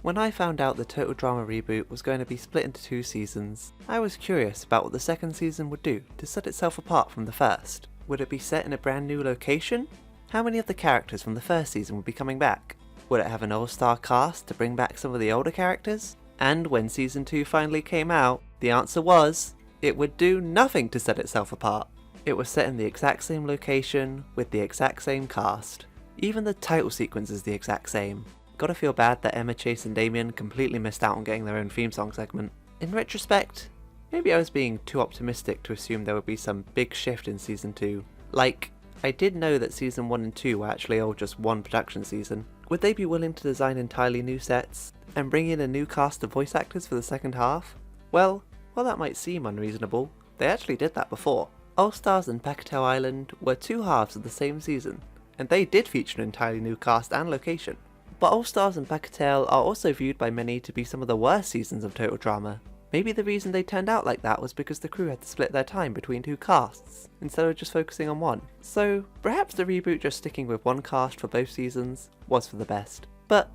When I found out the Total Drama reboot was going to be split into 2 seasons, I was curious about what the second season would do to set itself apart from the first. Would it be set in a brand new location? How many of the characters from the first season would be coming back? Would it have an all-star cast to bring back some of the older characters? And when season 2 finally came out, the answer was, it would do nothing to set itself apart. It was set in the exact same location, with the exact same cast. Even the title sequence is the exact same. Gotta feel bad that Emma, Chase and Damien completely missed out on getting their own theme song segment. In retrospect, maybe I was being too optimistic to assume there would be some big shift in season 2. Like, I did know that season 1 and 2 were actually all just one production season. Would they be willing to design entirely new sets, and bring in a new cast of voice actors for the second half? Well, while that might seem unreasonable, they actually did that before. All Stars and Pactel Island were 2 halves of the same season, and they did feature an entirely new cast and location. But All Stars and Pactel are also viewed by many to be some of the worst seasons of Total Drama. Maybe the reason they turned out like that was because the crew had to split their time between 2 casts, instead of just focusing on one. So perhaps the reboot just sticking with one cast for both seasons was for the best. But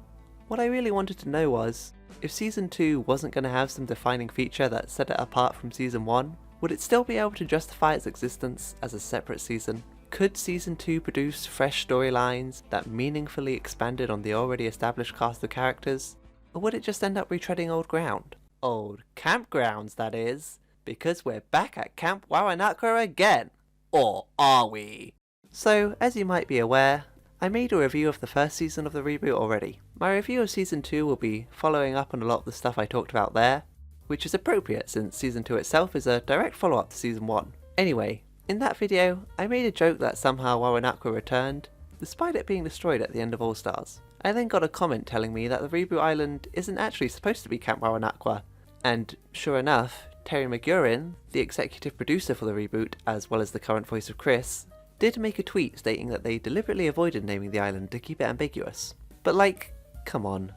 what I really wanted to know was, if season 2 wasn't going to have some defining feature that set it apart from season 1, would it still be able to justify its existence as a separate season? Could season 2 produce fresh storylines that meaningfully expanded on the already established cast of characters? Or would it just end up retreading old ground? Old campgrounds, that is, because we're back at Camp Wawanakwa again. Or are we? So, as you might be aware, I made a review of the first season of the reboot already. My review of season 2 will be following up on a lot of the stuff I talked about there, which is appropriate since season 2 itself is a direct follow-up to season 1. Anyway, in that video, I made a joke that somehow Wawanakwa returned, despite it being destroyed at the end of All Stars. I then got a comment telling me that the reboot island isn't actually supposed to be Camp Wawanakwa, and sure enough, Terry McGurin, the executive producer for the reboot, as well as the current voice of Chris, did make a tweet stating that they deliberately avoided naming the island to keep it ambiguous. But like, come on.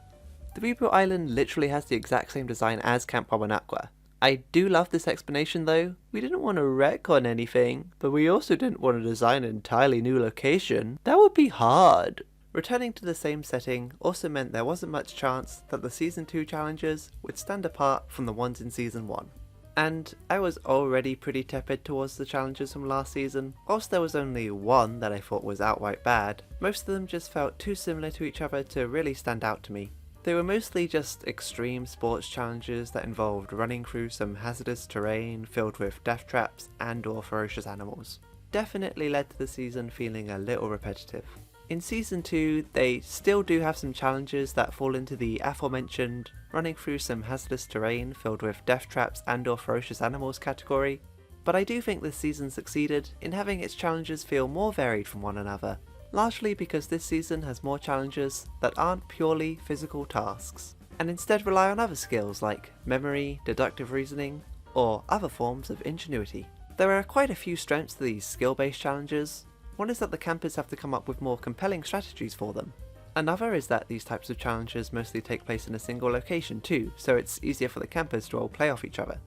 The reboot island literally has the exact same design as Camp Wawanakwa. I do love this explanation though. We didn't want to retcon anything, but we also didn't want to design an entirely new location. That would be hard. Returning to the same setting also meant there wasn't much chance that the season 2 challenges would stand apart from the ones in season 1. And I was already pretty tepid towards the challenges from last season. Whilst there was only one that I thought was outright bad, most of them just felt too similar to each other to really stand out to me. They were mostly just extreme sports challenges that involved running through some hazardous terrain filled with death traps and or ferocious animals. Definitely led to the season feeling a little repetitive. In season 2, they still do have some challenges that fall into the aforementioned running through some hazardous terrain filled with death traps and or ferocious animals category, but I do think this season succeeded in having its challenges feel more varied from one another. Largely because this season has more challenges that aren't purely physical tasks, and instead rely on other skills like memory, deductive reasoning, or other forms of ingenuity. There are quite a few strengths to these skill-based challenges. One is that the campers have to come up with more compelling strategies for them. Another is that these types of challenges mostly take place in a single location too, so it's easier for the campers to all play off each other.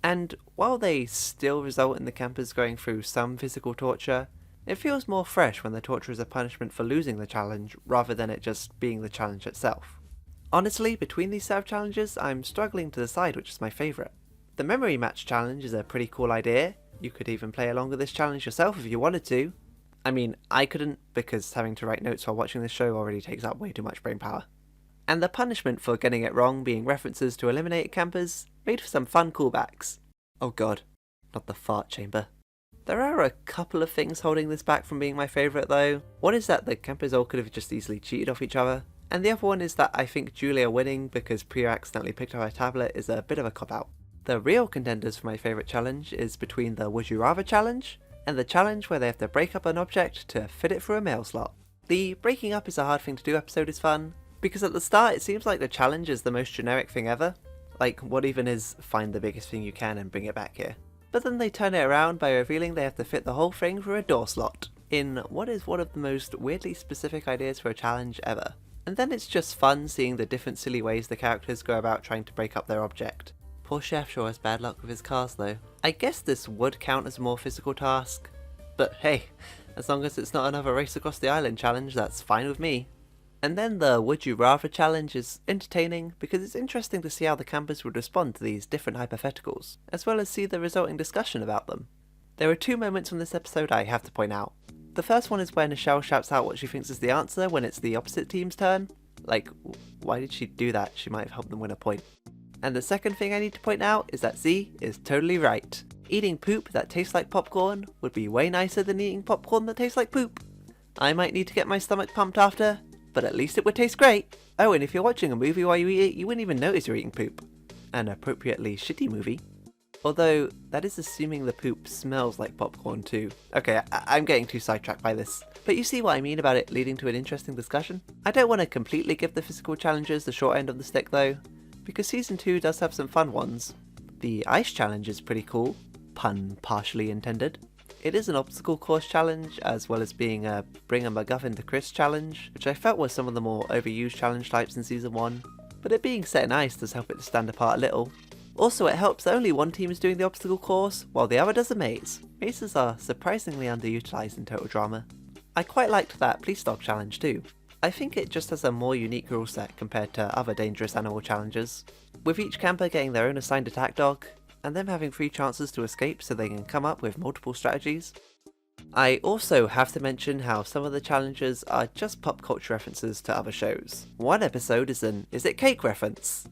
And while they still result in the campers going through some physical torture, it feels more fresh when the torture is a punishment for losing the challenge rather than it just being the challenge itself. Honestly, between these set of challenges, I'm struggling to decide which is my favourite. The memory match challenge is a pretty cool idea. You could even play along with this challenge yourself if you wanted to. I mean, I couldn't because having to write notes while watching this show already takes up way too much brain power. And the punishment for getting it wrong being references to eliminated campers made for some fun callbacks. Oh god, not the fart chamber. There are a couple of things holding this back from being my favourite though. One is that the campers all could have just easily cheated off each other, and the other one is that I think Julia winning because Priya accidentally picked up her tablet is a bit of a cop-out. The real contenders for my favourite challenge is between the Would You Rather challenge, and the challenge where they have to break up an object to fit it through a mail slot. The breaking up is a hard thing to do episode is fun, because at the start it seems like the challenge is the most generic thing ever. Like, what even is find the biggest thing you can and bring it back here? But then they turn it around by revealing they have to fit the whole thing through a door slot, in what is one of the most weirdly specific ideas for a challenge ever. And then it's just fun seeing the different silly ways the characters go about trying to break up their object. Poor Chef sure has bad luck with his cars though. I guess this would count as a more physical task, but hey, as long as it's not another race across the island challenge, that's fine with me. And then the Would You Rather challenge is entertaining because it's interesting to see how the campers would respond to these different hypotheticals, as well as see the resulting discussion about them. There are two moments from this episode I have to point out. The first one is where Nichelle shouts out what she thinks is the answer when it's the opposite team's turn. Like, why did she do that? She might have helped them win a point. And the second thing I need to point out is that Z is totally right. Eating poop that tastes like popcorn would be way nicer than eating popcorn that tastes like poop. I might need to get my stomach pumped after, but at least it would taste great. Oh, and if you're watching a movie while you eat it, you wouldn't even notice you're eating poop. An appropriately shitty movie. Although, that is assuming the poop smells like popcorn too. Okay, I'm getting too sidetracked by this. But you see what I mean about it leading to an interesting discussion? I don't want to completely give the physical challenges the short end of the stick though, because Season 2 does have some fun ones. The ice challenge is pretty cool, pun partially intended. It is an obstacle course challenge, as well as being a bring a MacGuffin to Chris challenge, which I felt was some of the more overused challenge types in Season 1, but it being set in ice does help it to stand apart a little. Also, it helps that only one team is doing the obstacle course, while the other does a maze. Mazes are surprisingly underutilised in Total Drama. I quite liked that police dog challenge too. I think it just has a more unique rule set compared to other dangerous animal challenges, with each camper getting their own assigned attack dog, and them having 3 chances to escape so they can come up with multiple strategies. I also have to mention how some of the challenges are just pop culture references to other shows. One episode is an Is It Cake reference,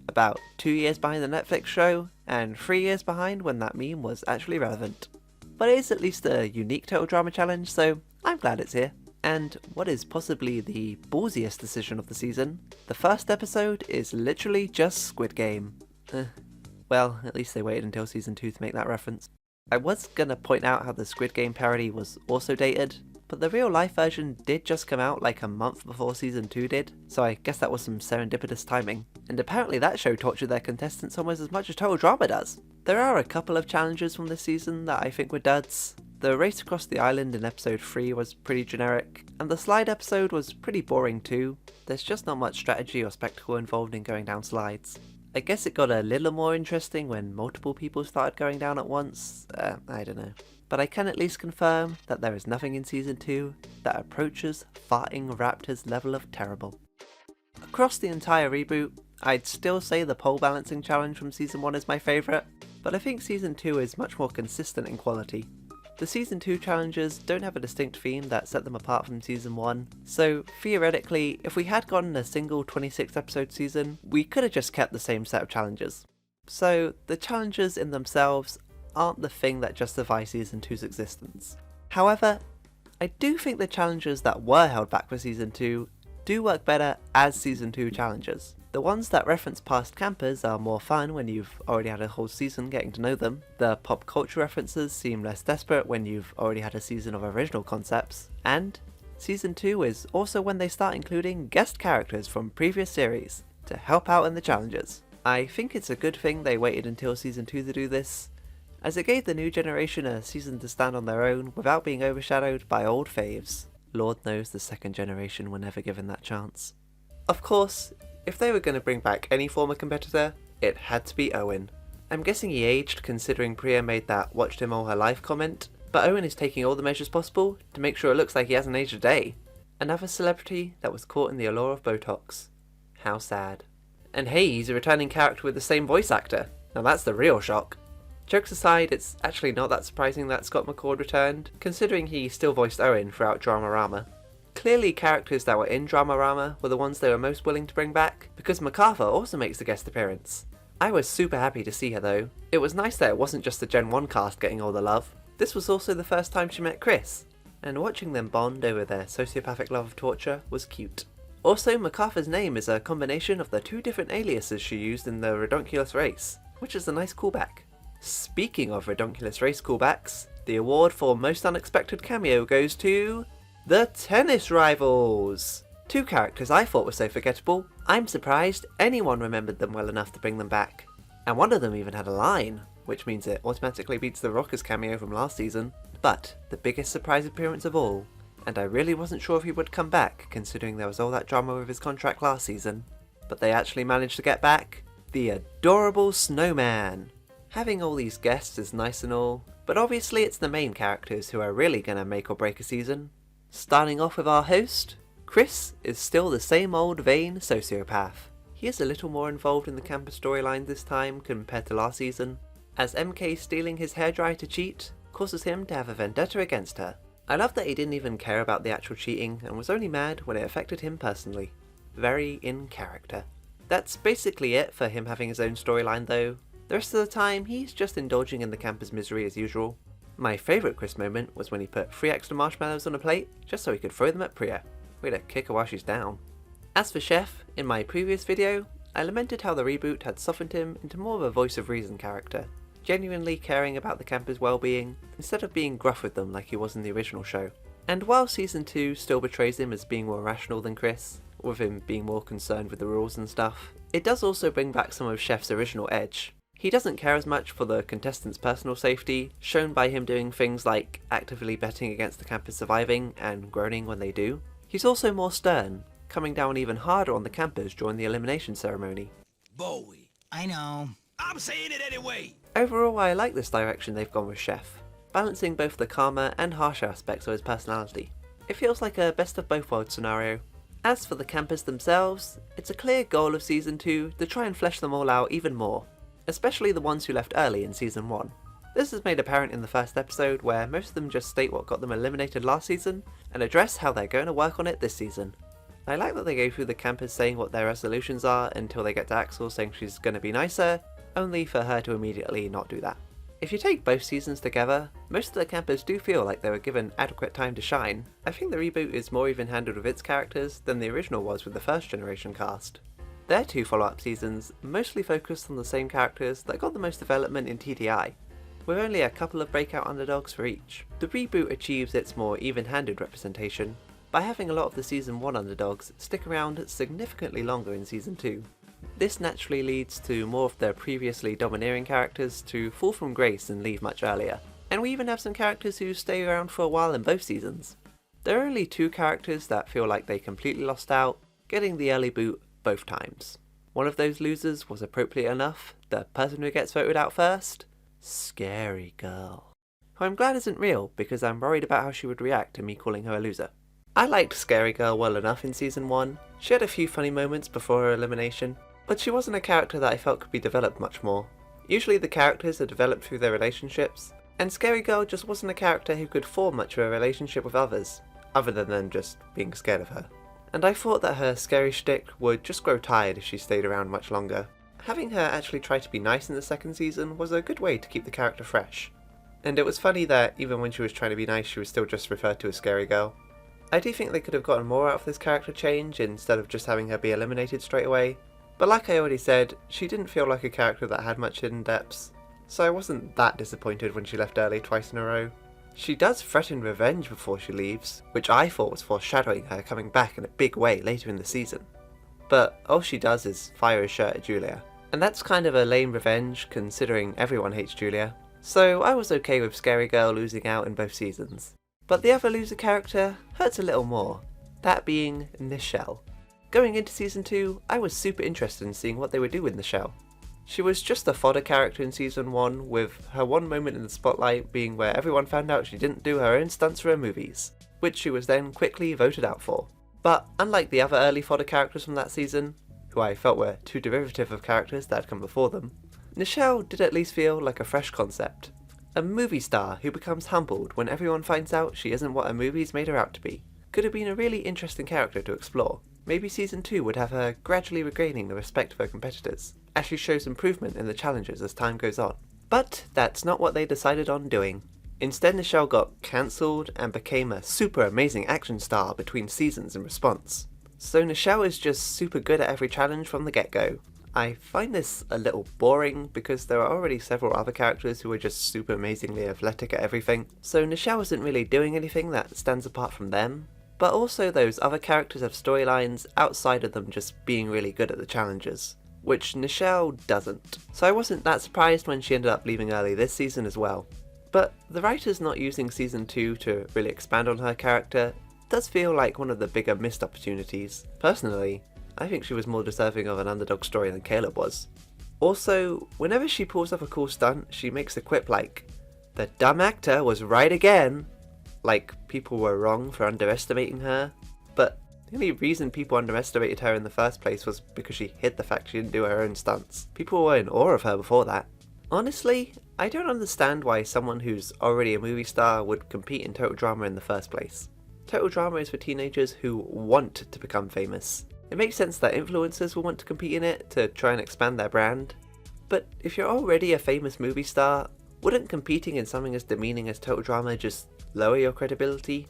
about 2 years behind the NEFFEX show, and 3 years behind when that meme was actually relevant. But it is at least a unique Total Drama challenge, so I'm glad it's here. And what is possibly the ballsiest decision of the season, the first episode is literally just Squid Game. Well, at least they waited until Season 2 to make that reference. I was gonna point out how the Squid Game parody was also dated, but the real life version did just come out like a month before Season 2 did, so I guess that was some serendipitous timing. And apparently that show tortured their contestants almost as much as Total Drama does. There are a couple of challenges from this season that I think were duds. The race across the island in episode 3 was pretty generic, and the slide episode was pretty boring too. There's just not much strategy or spectacle involved in going down slides. I guess it got a little more interesting when multiple people started going down at once, I don't know. But I can at least confirm that there is nothing in Season 2 that approaches farting raptors level of terrible. Across the entire reboot, I'd still say the pole balancing challenge from Season 1 is my favourite, but I think Season 2 is much more consistent in quality. The Season 2 challenges don't have a distinct theme that set them apart from Season 1, so theoretically, if we had gotten a single 26 episode season, we could have just kept the same set of challenges. So the challenges in themselves aren't the thing that justify Season 2's existence. However, I do think the challenges that were held back for Season 2 do work better as Season 2 challenges. The ones that reference past campers are more fun when you've already had a whole season getting to know them. The pop culture references seem less desperate when you've already had a season of original concepts. And Season 2 is also when they start including guest characters from previous series to help out in the challenges. I think it's a good thing they waited until Season 2 to do this, as it gave the new generation a season to stand on their own without being overshadowed by old faves. Lord knows the second generation were never given that chance. Of course, if they were going to bring back any former competitor, it had to be Owen. I'm guessing he aged considering Priya made that watched him all her life comment, but Owen is taking all the measures possible to make sure it looks like he hasn't aged a day. Another celebrity that was caught in the allure of Botox. How sad. And hey, he's a returning character with the same voice actor. Now that's the real shock. Jokes aside, it's actually not that surprising that Scott McCord returned, considering he still voiced Owen throughout Dramarama. Clearly characters that were in Dramarama were the ones they were most willing to bring back, because MacArthur also makes a guest appearance. I was super happy to see her though. It was nice that it wasn't just the Gen 1 cast getting all the love. This was also the first time she met Chris, and watching them bond over their sociopathic love of torture was cute. Also, MacArthur's name is a combination of the 2 different aliases she used in the Redonkulous race, which is a nice callback. Speaking of Redonkulous race callbacks, the award for most unexpected cameo goes to the Tennis Rivals! 2 characters I thought were so forgettable, I'm surprised anyone remembered them well enough to bring them back. And one of them even had a line, which means it automatically beats the Rockers cameo from last season. But the biggest surprise appearance of all, and I really wasn't sure if he would come back considering there was all that drama with his contract last season, but they actually managed to get back, the adorable Snowman. Having all these guests is nice and all, but obviously it's the main characters who are really gonna make or break a season. Starting off with our host, Chris is still the same old vain sociopath. He is a little more involved in the campus storyline this time compared to last season, as MK stealing his hairdryer to cheat causes him to have a vendetta against her. I love that he didn't even care about the actual cheating and was only mad when it affected him personally. Very in character. That's basically it for him having his own storyline though. The rest of the time he's just indulging in the campus misery as usual. My favourite Chris moment was when he put 3 extra marshmallows on a plate just so he could throw them at Priya. Way to kick her while she's down. As for Chef, in my previous video, I lamented how the reboot had softened him into more of a voice of reason character, genuinely caring about the campers' well-being instead of being gruff with them like he was in the original show. And while season 2 still portrays him as being more rational than Chris, with him being more concerned with the rules and stuff, it does also bring back some of Chef's original edge. He doesn't care as much for the contestants' personal safety, shown by him doing things like actively betting against the campers surviving and groaning when they do. He's also more stern, coming down even harder on the campers during the elimination ceremony. Bowie. I know. I'm saying it anyway! Overall, I like this direction they've gone with Chef, balancing both the calmer and harsher aspects of his personality. It feels like a best of both worlds scenario. As for the campers themselves, it's a clear goal of season 2 to try and flesh them all out even more, especially the ones who left early in season 1. This is made apparent in the first episode where most of them just state what got them eliminated last season and address how they're going to work on it this season. I like that they go through the campers saying what their resolutions are until they get to Axel saying she's going to be nicer, only for her to immediately not do that. If you take both seasons together, most of the campers do feel like they were given adequate time to shine. I think the reboot is more even handled with its characters than the original was with the first generation cast. Their 2 follow-up seasons mostly focused on the same characters that got the most development in TDI, with only a couple of breakout underdogs for each. The reboot achieves its more even-handed representation by having a lot of the season 1 underdogs stick around significantly longer in season 2. This naturally leads to more of the previously domineering characters to fall from grace and leave much earlier, and we even have some characters who stay around for a while in both seasons. There are only 2 characters that feel like they completely lost out, getting the early boot both times. One of those losers was appropriate enough, the person who gets voted out first, Scary Girl, who I'm glad isn't real because I'm worried about how she would react to me calling her a loser. I liked Scary Girl well enough in season 1, she had a few funny moments before her elimination, but she wasn't a character that I felt could be developed much more. Usually the characters are developed through their relationships, and Scary Girl just wasn't a character who could form much of a relationship with others, other than them just being scared of her. And I thought that her scary shtick would just grow tired if she stayed around much longer. Having her actually try to be nice in the second season was a good way to keep the character fresh. And it was funny that even when she was trying to be nice she was still just referred to as Scary Girl. I do think they could have gotten more out of this character change instead of just having her be eliminated straight away. But like I already said, she didn't feel like a character that had much hidden depths, so I wasn't that disappointed when she left early twice in a row. She does threaten revenge before she leaves, which I thought was foreshadowing her coming back in a big way later in the season. But all she does is fire a shirt at Julia, and that's kind of a lame revenge considering everyone hates Julia, so I was okay with Scary Girl losing out in both seasons. But the other loser character hurts a little more, that being Nichelle. Going into season 2, I was super interested in seeing what they would do with Nichelle. She was just a fodder character in season 1, with her one moment in the spotlight being where everyone found out she didn't do her own stunts for her movies, which she was then quickly voted out for. But unlike the other early fodder characters from that season, who I felt were too derivative of characters that had come before them, Nichelle did at least feel like a fresh concept. A movie star who becomes humbled when everyone finds out she isn't what her movies made her out to be. Could have been a really interesting character to explore. Maybe season 2 would have her gradually regaining the respect of her competitors, as she shows improvement in the challenges as time goes on. But that's not what they decided on doing. Instead, Nichelle got cancelled and became a super amazing action star between seasons in response. So Nichelle is just super good at every challenge from the get-go. I find this a little boring because there are already several other characters who are just super amazingly athletic at everything, so Nichelle isn't really doing anything that stands apart from them. But also those other characters have storylines outside of them just being really good at the challenges, which Nichelle doesn't. So I wasn't that surprised when she ended up leaving early this season as well. But the writers not using season 2 to really expand on her character does feel like one of the bigger missed opportunities. Personally, I think she was more deserving of an underdog story than Caleb was. Also, whenever she pulls off a cool stunt, she makes a quip like, "The dumb actor was right again!" Like people were wrong for underestimating her. But The only reason people underestimated her in the first place was because she hid the fact she didn't do her own stunts. People were in awe of her before that. Honestly, I don't understand why someone who's already a movie star would compete in Total Drama in the first place. Total Drama is for teenagers who want to become famous. It makes sense that influencers will want to compete in it to try and expand their brand. But if you're already a famous movie star, wouldn't competing in something as demeaning as Total Drama just lower your credibility?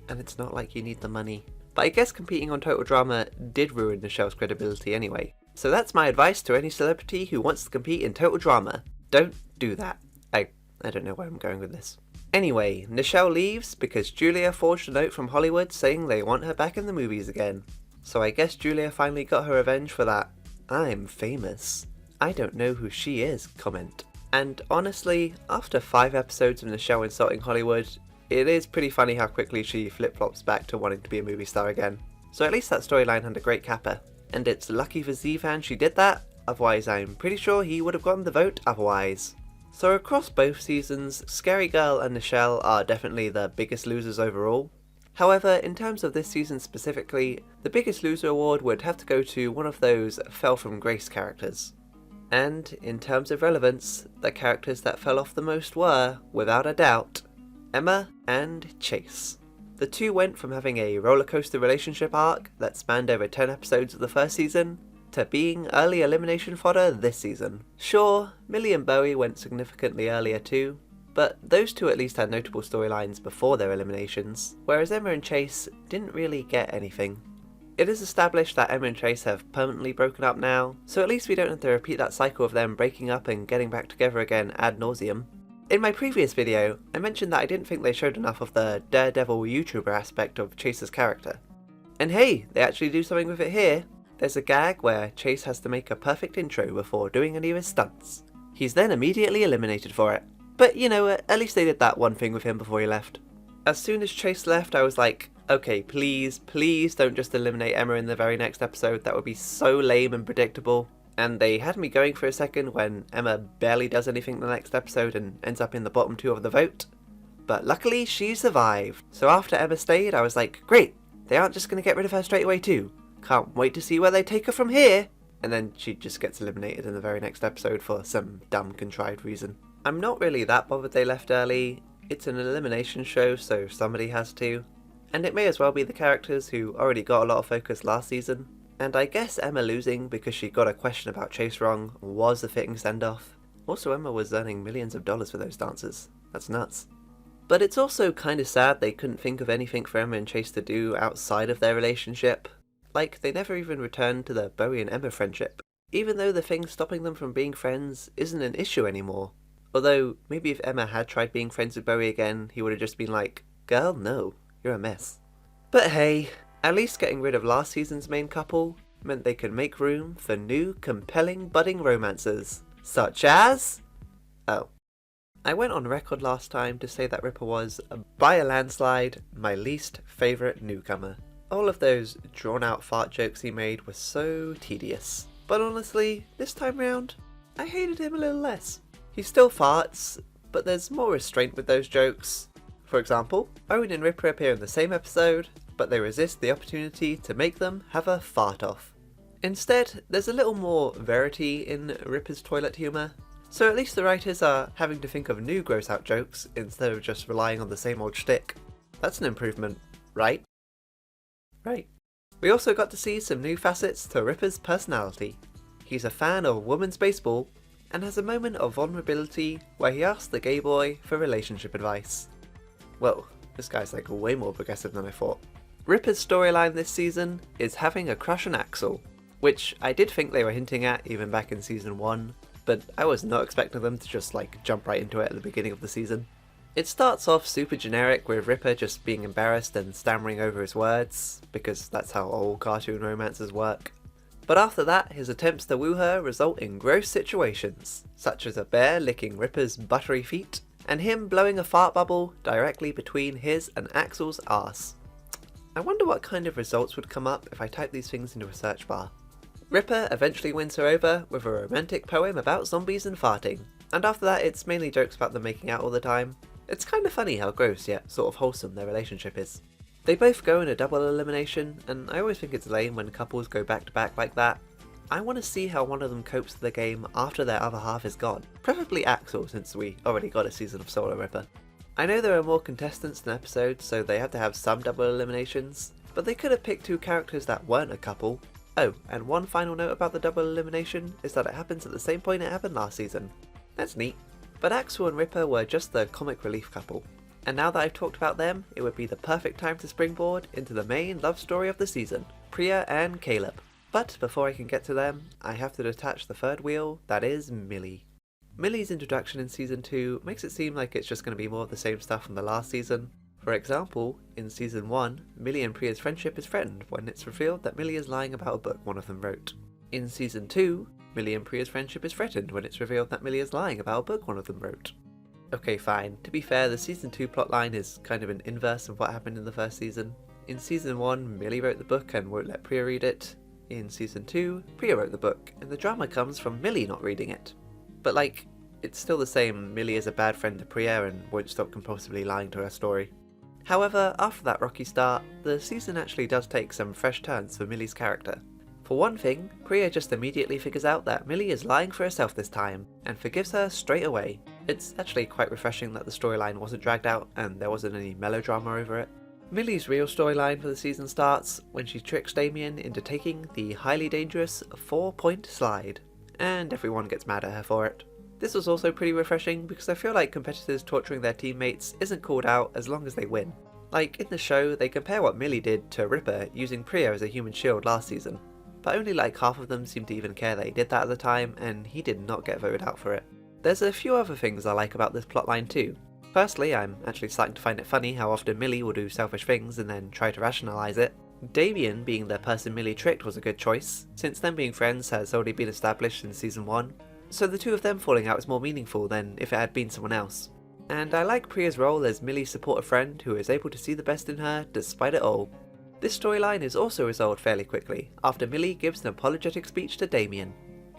And it's not like you need the money. But I guess competing on Total Drama did ruin Nichelle's credibility anyway. So that's my advice to any celebrity who wants to compete in Total Drama. Don't do that. I don't know where I'm going with this. Anyway, Nichelle leaves because Julia forged a note from Hollywood saying they want her back in the movies again. So I guess Julia finally got her revenge for that "I'm famous, I don't know who she is" comment. And honestly, after 5 episodes of Nichelle insulting Hollywood, it is pretty funny how quickly she flip-flops back to wanting to be a movie star again. So at least that storyline had a great capper. And it's lucky for Z-Fan she did that, otherwise I'm pretty sure he would have gotten the vote otherwise. So across both seasons, Scary Girl and Nichelle are definitely the biggest losers overall. However, in terms of this season specifically, the biggest loser award would have to go to one of those fell from grace characters. And in terms of relevance, the characters that fell off the most were, without a doubt, Emma and Chase. The two went from having a rollercoaster relationship arc that spanned over 10 episodes of the first season, to being early elimination fodder this season. Sure, Millie and Bowie went significantly earlier too, but those two at least had notable storylines before their eliminations, whereas Emma and Chase didn't really get anything. It is established that Emma and Chase have permanently broken up now, so at least we don't have to repeat that cycle of them breaking up and getting back together again ad nauseum. In my previous video, I mentioned that I didn't think they showed enough of the daredevil YouTuber aspect of Chase's character. And hey, they actually do something with it here. There's a gag where Chase has to make a perfect intro before doing any of his stunts. He's then immediately eliminated for it. But you know, at least they did that one thing with him before he left. As soon as Chase left, I was like, okay, please don't just eliminate Emma in the very next episode, that would be so lame and predictable. And they had me going for a second when Emma barely does anything the next episode and ends up in the bottom 2 of the vote. But luckily she survived. So after Emma stayed, I was like, great, they aren't just going to get rid of her straight away too. Can't wait to see where they take her from here. And then she just gets eliminated in the very next episode for some dumb contrived reason. I'm not really that bothered they left early. It's an elimination show, so somebody has to. And it may as well be the characters who already got a lot of focus last season. And I guess Emma losing because she got a question about Chase wrong was a fitting send-off. Also, Emma was earning millions of dollars for those dances. That's nuts. But it's also kind of sad they couldn't think of anything for Emma and Chase to do outside of their relationship. Like, they never even returned to the Bowie and Emma friendship, even though the thing stopping them from being friends isn't an issue anymore. Although, maybe if Emma had tried being friends with Bowie again, he would have just been like, girl, no, you're a mess. But hey, at least getting rid of last season's main couple meant they could make room for new, compelling budding romances, such as... Oh. I went on record last time to say that Ripper was, by a landslide, my least favourite newcomer. All of those drawn-out fart jokes he made were so tedious. But honestly, this time round, I hated him a little less. He still farts, but there's more restraint with those jokes. For example, Owen and Ripper appear in the same episode, but they resist the opportunity to make them have a fart-off. Instead, there's a little more verity in Ripper's toilet humour, so at least the writers are having to think of new gross-out jokes instead of just relying on the same old shtick. That's an improvement, right? Right. We also got to see some new facets to Ripper's personality. He's a fan of women's baseball, and has a moment of vulnerability where he asks the gay boy for relationship advice. Whoa, this guy's like way more progressive than I thought. Ripper's storyline this season is having a crush on Axel, which I did think they were hinting at even back in season 1, but I was not expecting them to just like jump right into it at the beginning of the season. It starts off super generic with Ripper just being embarrassed and stammering over his words, because that's how all cartoon romances work. But after that, his attempts to woo her result in gross situations, such as a bear licking Ripper's buttery feet, and him blowing a fart bubble directly between his and Axel's arse. I wonder what kind of results would come up if I type these things into a search bar. Ripper eventually wins her over with a romantic poem about zombies and farting, and after that it's mainly jokes about them making out all the time. It's kind of funny how gross yet sort of wholesome their relationship is. They both go in a double elimination, and I always think it's lame when couples go back to back like that. I want to see how one of them copes with the game after their other half is gone, preferably Axel since we already got a season of Solo Ripper. I know there are more contestants than episodes, so they had to have some double eliminations, but they could have picked two characters that weren't a couple. Oh, and one final note about the double elimination is that it happens at the same point it happened last season. That's neat. But Axel and Ripper were just the comic relief couple, and now that I've talked about them, it would be the perfect time to springboard into the main love story of the season, Priya and Caleb. But before I can get to them, I have to detach the third wheel, that is Millie. Millie's introduction in Season 2 makes it seem like it's just going to be more of the same stuff from the last season. For example, in Season 1, Millie and Priya's friendship is threatened when it's revealed that Millie is lying about a book one of them wrote. In Season 2, Millie and Priya's friendship is threatened when it's revealed that Millie is lying about a book one of them wrote. Okay fine, to be fair, the Season 2 plotline is kind of an inverse of what happened in the first season. In Season 1, Millie wrote the book and won't let Priya read it. In Season 2, Priya wrote the book, and the drama comes from Millie not reading it. But like, it's still the same, Millie is a bad friend to Priya and won't stop compulsively lying to her story. However, after that rocky start, the season actually does take some fresh turns for Millie's character. For one thing, Priya just immediately figures out that Millie is lying for herself this time, and forgives her straight away. It's actually quite refreshing that the storyline wasn't dragged out and there wasn't any melodrama over it. Millie's real storyline for the season starts when she tricks Damien into taking the highly dangerous 4-point slide, and everyone gets mad at her for it. This was also pretty refreshing because I feel like competitors torturing their teammates isn't called out as long as they win. Like in the show, they compare what Millie did to Ripper using Priya as a human shield last season, but only like half of them seem to even care that he did that at the time, and he did not get voted out for it. There's a few other things I like about this plotline too. Firstly, I'm actually starting to find it funny how often Millie will do selfish things and then try to rationalise it. Damien being the person Millie tricked was a good choice, since them being friends has already been established in Season 1, so the two of them falling out is more meaningful than if it had been someone else. And I like Priya's role as Millie's supportive friend who is able to see the best in her despite it all. This storyline is also resolved fairly quickly, after Millie gives an apologetic speech to Damien.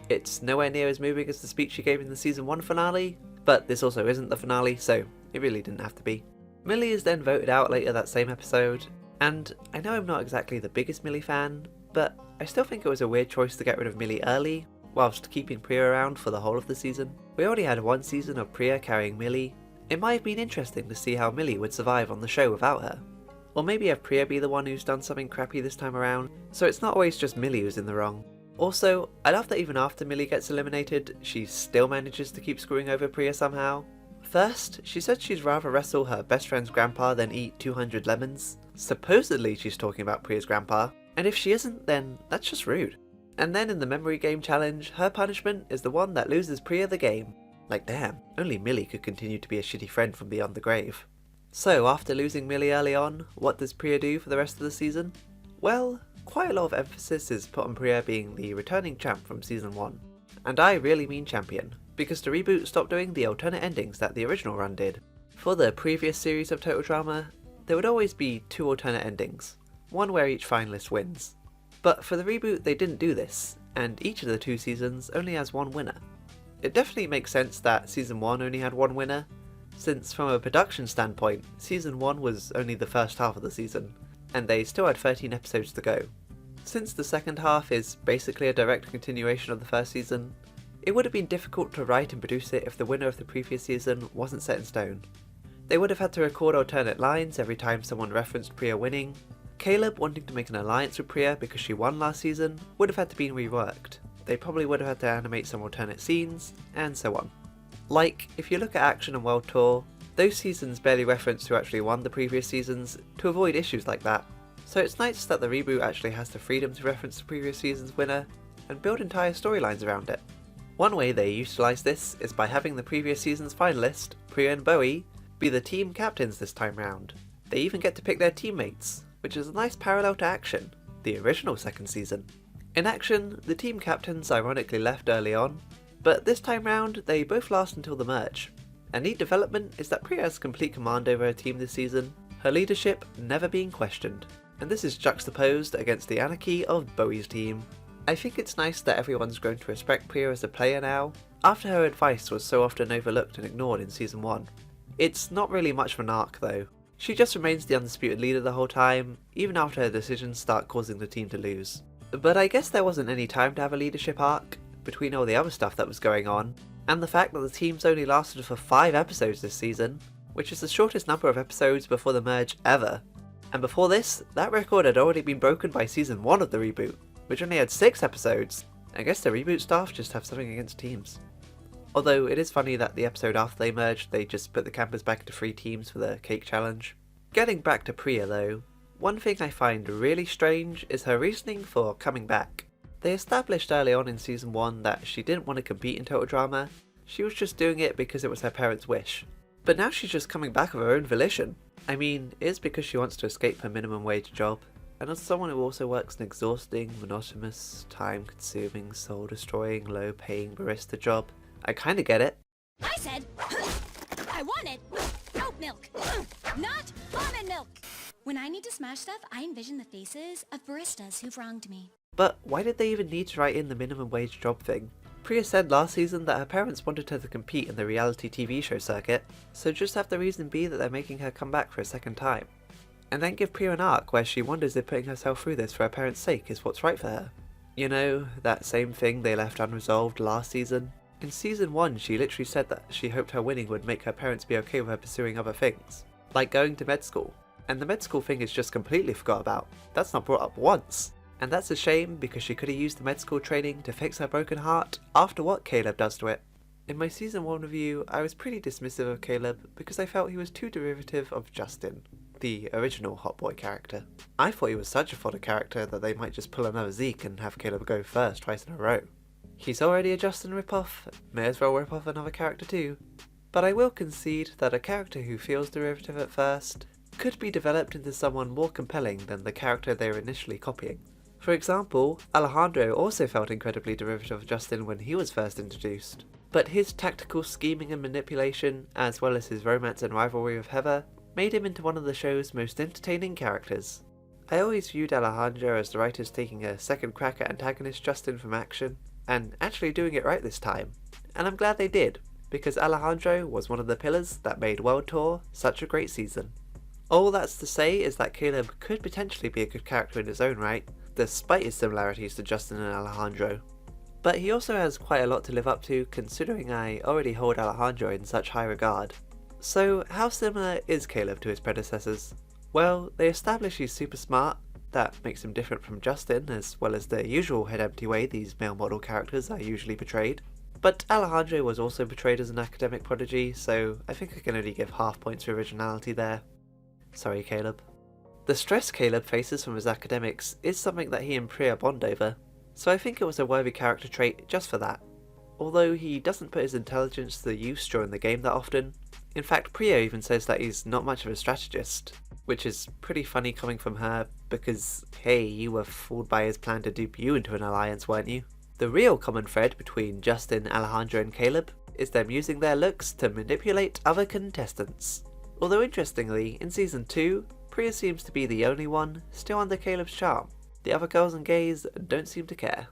It's nowhere near as moving as the speech she gave in the Season 1 finale, but this also isn't the finale, so it really didn't have to be. Millie is then voted out later that same episode, and I know I'm not exactly the biggest Millie fan, but I still think it was a weird choice to get rid of Millie early, whilst keeping Priya around for the whole of the season. We already had one season of Priya carrying Millie. It might have been interesting to see how Millie would survive on the show without her. Or maybe have Priya be the one who's done something crappy this time around, so it's not always just Millie who's in the wrong. Also, I love that even after Millie gets eliminated, she still manages to keep screwing over Priya somehow. First, she said she'd rather wrestle her best friend's grandpa than eat 200 lemons. Supposedly she's talking about Priya's grandpa, and if she isn't, then that's just rude. And then in the memory game challenge, her punishment is the one that loses Priya the game. Like damn, only Millie could continue to be a shitty friend from beyond the grave. So after losing Millie early on, what does Priya do for the rest of the season? Well, quite a lot of emphasis is put on Priya being the returning champ from Season 1. And I really mean champion, because the reboot stopped doing the alternate endings that the original run did. For the previous series of Total Drama, there would always be 2 alternate endings, one where each finalist wins. But for the reboot they didn't do this, and each of the 2 seasons only has one winner. It definitely makes sense that Season 1 only had one winner, since from a production standpoint, Season 1 was only the first half of the season, and they still had 13 episodes to go. Since the second half is basically a direct continuation of the first season, it would have been difficult to write and produce it if the winner of the previous season wasn't set in stone. They would have had to record alternate lines every time someone referenced Priya winning. Caleb wanting to make an alliance with Priya because she won last season would have had to be reworked. They probably would have had to animate some alternate scenes, and so on. Like, if you look at Action and World Tour, those seasons barely reference who actually won the previous seasons to avoid issues like that. So it's nice that the reboot actually has the freedom to reference the previous season's winner and build entire storylines around it. One way they utilise this is by having the previous season's finalist, Priya and Bowie, be the team captains this time round. They even get to pick their teammates, which is a nice parallel to Action, the original second season. In Action, the team captains ironically left early on, but this time round they both last until the merge. A neat development is that Priya has complete command over her team this season, her leadership never being questioned, and this is juxtaposed against the anarchy of Bowie's team. I think it's nice that everyone's grown to respect Priya as a player now, after her advice was so often overlooked and ignored in Season 1. It's not really much of an arc though. She just remains the undisputed leader the whole time, even after her decisions start causing the team to lose. But I guess there wasn't any time to have a leadership arc, between all the other stuff that was going on, and the fact that the teams only lasted for 5 episodes this season, which is the shortest number of episodes before the merge ever. And before this, that record had already been broken by season 1 of the reboot, which only had 6 episodes. I guess the reboot staff just have something against teams. Although it is funny that the episode after they merged, they just put the campers back into 3 teams for the cake challenge. Getting back to Priya though, one thing I find really strange is her reasoning for coming back. They established early on in season 1 that she didn't want to compete in Total Drama, she was just doing it because it was her parents' wish. But now she's just coming back of her own volition. I mean, it is because she wants to escape her minimum wage job, and as someone who also works an exhausting, monotonous, time-consuming, soul-destroying, low-paying barista job, I kinda get it. I said, I wanted oat milk, not almond milk. When I need to smash stuff, I envision the faces of baristas who've wronged me. But why did they even need to write in the minimum wage job thing? Priya said last season that her parents wanted her to compete in the reality TV show circuit, so just have the reason be that they're making her come back for a second time. And then give Priya an arc where she wonders if putting herself through this for her parents' sake is what's right for her. You know, that same thing they left unresolved last season? In season 1 she literally said that she hoped her winning would make her parents be okay with her pursuing other things, like going to med school. And the med school thing is just completely forgot about. That's not brought up once. And that's a shame because she could have used the med school training to fix her broken heart after what Caleb does to it. In my season 1 review, I was pretty dismissive of Caleb because I felt he was too derivative of Justin, the original Hot Boy character. I thought he was such a fodder character that they might just pull another Zeke and have Caleb go first twice in a row. He's already a Justin ripoff, may as well rip off another character too. But I will concede that a character who feels derivative at first could be developed into someone more compelling than the character they were initially copying. For example, Alejandro also felt incredibly derivative of Justin when he was first introduced, but his tactical scheming and manipulation, as well as his romance and rivalry with Heather, made him into one of the show's most entertaining characters. I always viewed Alejandro as the writers taking a second crack at antagonist Justin from action, and actually doing it right this time. And I'm glad they did, because Alejandro was one of the pillars that made World Tour such a great season. All that's to say is that Caleb could potentially be a good character in his own right, despite his similarities to Justin and Alejandro. But he also has quite a lot to live up to considering I already hold Alejandro in such high regard. So how similar is Caleb to his predecessors? Well, they establish he's super smart, that makes him different from Justin as well as the usual head empty way these male model characters are usually portrayed. But Alejandro was also portrayed as an academic prodigy, so I think I can only give half points for originality there. Sorry Caleb. The stress Caleb faces from his academics is something that he and Priya bond over, so I think it was a worthy character trait just for that. Although he doesn't put his intelligence to use during the game that often. In fact, Priya even says that he's not much of a strategist, which is pretty funny coming from her because, hey, you were fooled by his plan to dupe you into an alliance, weren't you? The real common thread between Justin, Alejandro and Caleb is them using their looks to manipulate other contestants. Although interestingly, in season 2, Priya seems to be the only one still under Caleb's charm. The other girls and gays don't seem to care.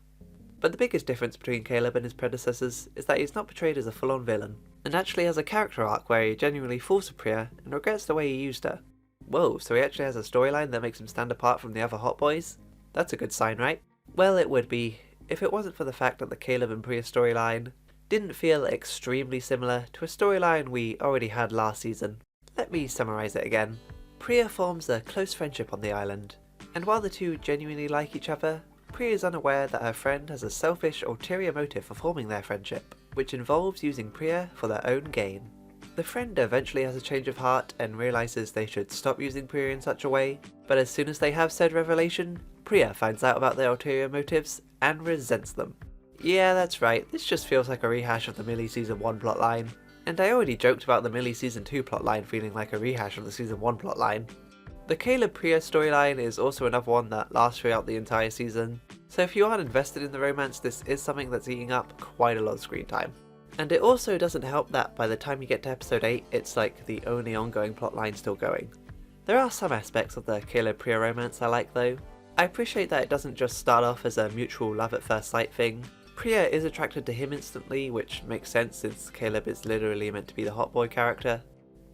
But the biggest difference between Caleb and his predecessors is that he's not portrayed as a full-on villain, and actually has a character arc where he genuinely falls for Priya and regrets the way he used her. Whoa, so he actually has a storyline that makes him stand apart from the other hot boys? That's a good sign, right? Well, it would be, if it wasn't for the fact that the Caleb and Priya storyline didn't feel extremely similar to a storyline we already had last season. Let me summarise it again. Priya forms a close friendship on the island, and while the two genuinely like each other, Priya is unaware that her friend has a selfish, ulterior motive for forming their friendship, which involves using Priya for their own gain. The friend eventually has a change of heart and realises they should stop using Priya in such a way, but as soon as they have said revelation, Priya finds out about their ulterior motives and resents them. Yeah, that's right, this just feels like a rehash of the Millie season 1 plotline. And I already joked about the Millie season 2 plotline feeling like a rehash of the season 1 plotline. The Caleb Priya storyline is also another one that lasts throughout the entire season, so if you aren't invested in the romance, this is something that's eating up quite a lot of screen time. And it also doesn't help that by the time you get to episode 8, it's like the only ongoing plotline still going. There are some aspects of the Caleb Priya romance I like though. I appreciate that it doesn't just start off as a mutual love at first sight thing. Priya is attracted to him instantly, which makes sense since Caleb is literally meant to be the hot boy character.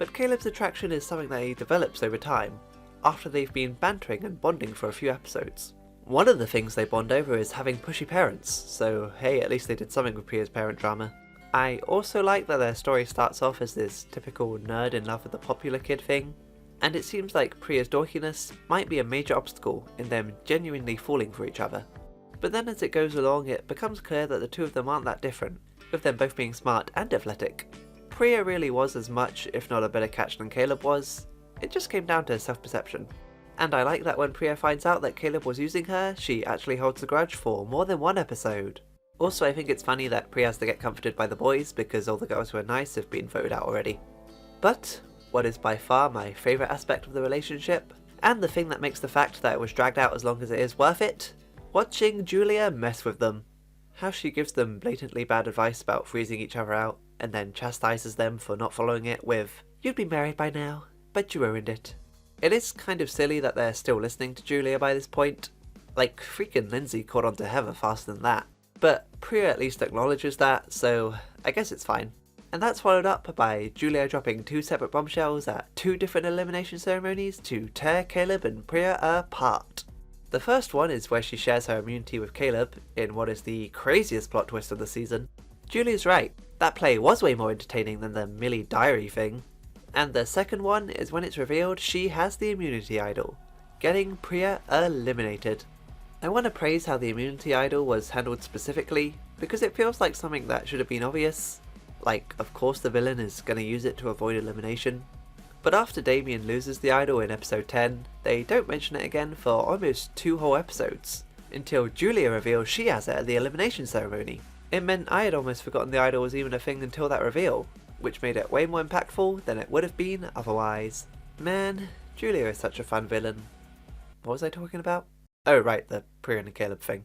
but Caleb's attraction is something that he develops over time, after they've been bantering and bonding for a few episodes. One of the things they bond over is having pushy parents, so hey, at least they did something with Priya's parent drama. I also like that their story starts off as this typical nerd in love with the popular kid thing, and it seems like Priya's dorkiness might be a major obstacle in them genuinely falling for each other. But then as it goes along, it becomes clear that the two of them aren't that different, with them both being smart and athletic. Priya really was as much, if not a better catch than Caleb was. It just came down to self-perception. And I like that when Priya finds out that Caleb was using her, she actually holds a grudge for more than one episode. Also, I think it's funny that Priya has to get comforted by the boys because all the girls who are nice have been voted out already. But what is by far my favourite aspect of the relationship, and the thing that makes the fact that it was dragged out as long as it is worth it, watching Julia mess with them. How she gives them blatantly bad advice about freezing each other out, and then chastises them for not following it with, "You'd be married by now, but you ruined it." It is kind of silly that they're still listening to Julia by this point. Like, freaking Lindsay caught on to Heather faster than that. But Priya at least acknowledges that, so I guess it's fine. And that's followed up by Julia dropping 2 separate bombshells at 2 different elimination ceremonies to tear Caleb and Priya apart. The first one is where she shares her immunity with Caleb in what is the craziest plot twist of the season. Julia's right, that play was way more entertaining than the Millie diary thing. And the second one is when it's revealed she has the immunity idol, getting Priya eliminated. I want to praise how the immunity idol was handled specifically, because it feels like something that should have been obvious. Like, of course the villain is going to use it to avoid elimination. But after Damien loses the idol in episode 10, they don't mention it again for almost 2 whole episodes, until Julia reveals she has it at the elimination ceremony. It meant I had almost forgotten the idol was even a thing until that reveal, which made it way more impactful than it would have been otherwise. Man, Julia is such a fun villain. What was I talking about? Oh right, the Priya and Caleb thing.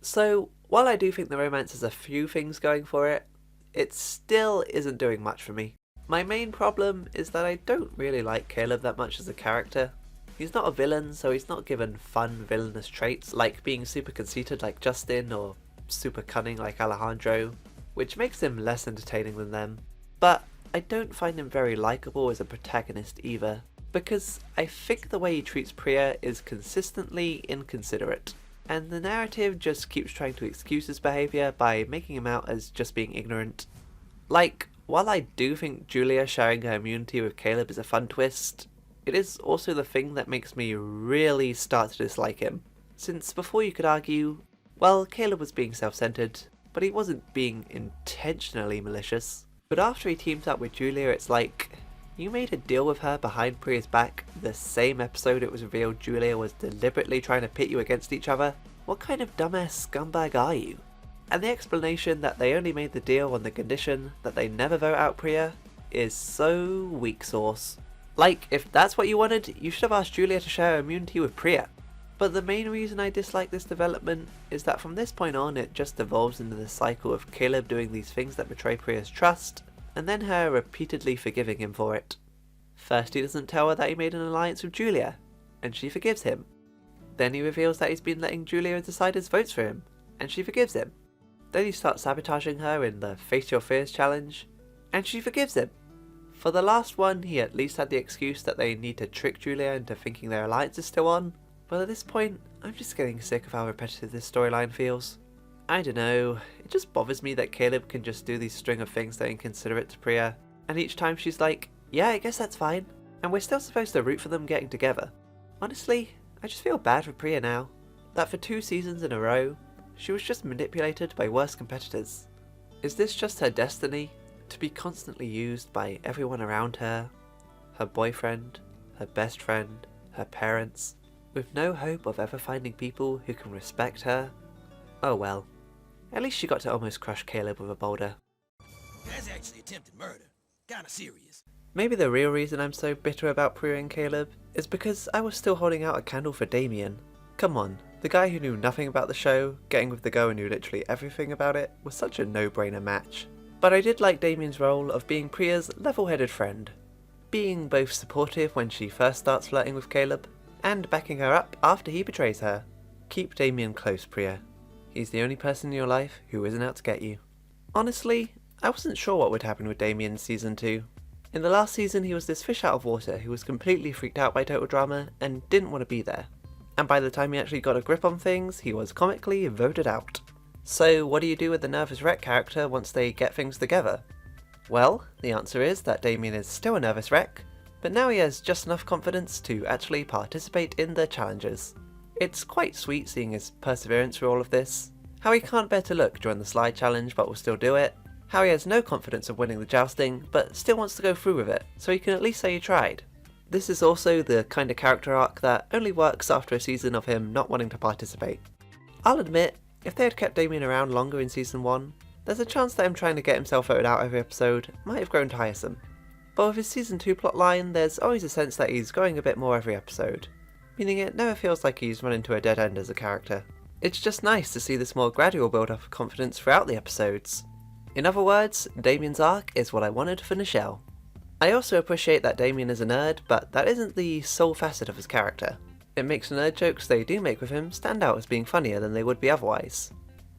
So, while I do think the romance has a few things going for it, it still isn't doing much for me. My main problem is that I don't really like Caleb that much as a character. He's not a villain, so he's not given fun villainous traits like being super conceited like Justin or super cunning like Alejandro, which makes him less entertaining than them. But I don't find him very likeable as a protagonist either, because I think the way he treats Priya is consistently inconsiderate, and the narrative just keeps trying to excuse his behaviour by making him out as just being ignorant. Like, while I do think Julia sharing her immunity with Caleb is a fun twist, it is also the thing that makes me really start to dislike him, since before you could argue, well, Caleb was being self-centered, but he wasn't being intentionally malicious. But after he teams up with Julia, it's like, you made a deal with her behind Priya's back the same episode it was revealed Julia was deliberately trying to pit you against each other. What kind of dumbass scumbag are you? And the explanation that they only made the deal on the condition that they never vote out Priya is so weak sauce. Like, if that's what you wanted, you should have asked Julia to share her immunity with Priya. But the main reason I dislike this development is that from this point on it just evolves into the cycle of Caleb doing these things that betray Priya's trust, and then her repeatedly forgiving him for it. First he doesn't tell her that he made an alliance with Julia, and she forgives him. Then he reveals that he's been letting Julia decide his votes for him, and she forgives him. Then he starts sabotaging her in the Face Your Fears challenge, and she forgives him. For the last one, he at least had the excuse that they need to trick Julia into thinking their alliance is still on, but at this point, I'm just getting sick of how repetitive this storyline feels. I don't know, it just bothers me that Caleb can just do these string of things that are inconsiderate to Priya, and each time she's like, yeah, I guess that's fine, and we're still supposed to root for them getting together. Honestly, I just feel bad for Priya now, that for 2 seasons in a row, she was just manipulated by worse competitors. Is this just her destiny, to be constantly used by everyone around her? Her boyfriend, her best friend, her parents, with no hope of ever finding people who can respect her? Oh well. At least she got to almost crush Caleb with a boulder. That's actually attempted murder. Kinda serious. Maybe the real reason I'm so bitter about Priya and Caleb is because I was still holding out a candle for Damien. Come on, the guy who knew nothing about the show, getting with the girl who knew literally everything about it, was such a no-brainer match. But I did like Damien's role of being Priya's level-headed friend, being both supportive when she first starts flirting with Caleb, and backing her up after he betrays her. Keep Damien close, Priya. He's the only person in your life who isn't out to get you. Honestly, I wasn't sure what would happen with Damien in season 2. In the last season he was this fish out of water who was completely freaked out by total drama and didn't want to be there. And by the time he actually got a grip on things, he was comically voted out. So what do you do with the nervous wreck character once they get things together? Well, the answer is that Damien is still a nervous wreck, but now he has just enough confidence to actually participate in the challenges. It's quite sweet seeing his perseverance through all of this, how he can't bear to look during the slide challenge but will still do it, how he has no confidence of winning the jousting but still wants to go through with it, so he can at least say he tried. This is also the kind of character arc that only works after a season of him not wanting to participate. I'll admit, if they had kept Damien around longer in season 1, there's a chance that him trying to get himself voted out every episode might have grown tiresome. But with his season 2 plotline, there's always a sense that he's growing a bit more every episode, meaning it never feels like he's run into a dead end as a character. It's just nice to see this more gradual build up of confidence throughout the episodes. In other words, Damien's arc is what I wanted for Nichelle. I also appreciate that Damien is a nerd, but that isn't the sole facet of his character. It makes the nerd jokes they do make with him stand out as being funnier than they would be otherwise.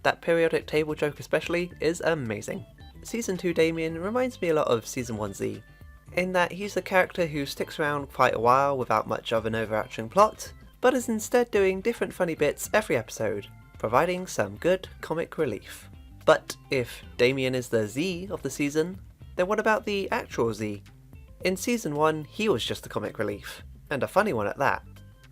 That periodic table joke especially is amazing. Season 2 Damien reminds me a lot of Season 1 Z, in that he's the character who sticks around quite a while without much of an overarching plot, but is instead doing different funny bits every episode, providing some good comic relief. But if Damien is the Z of the season, then what about the actual Z? In Season 1 he was just a comic relief, and a funny one at that.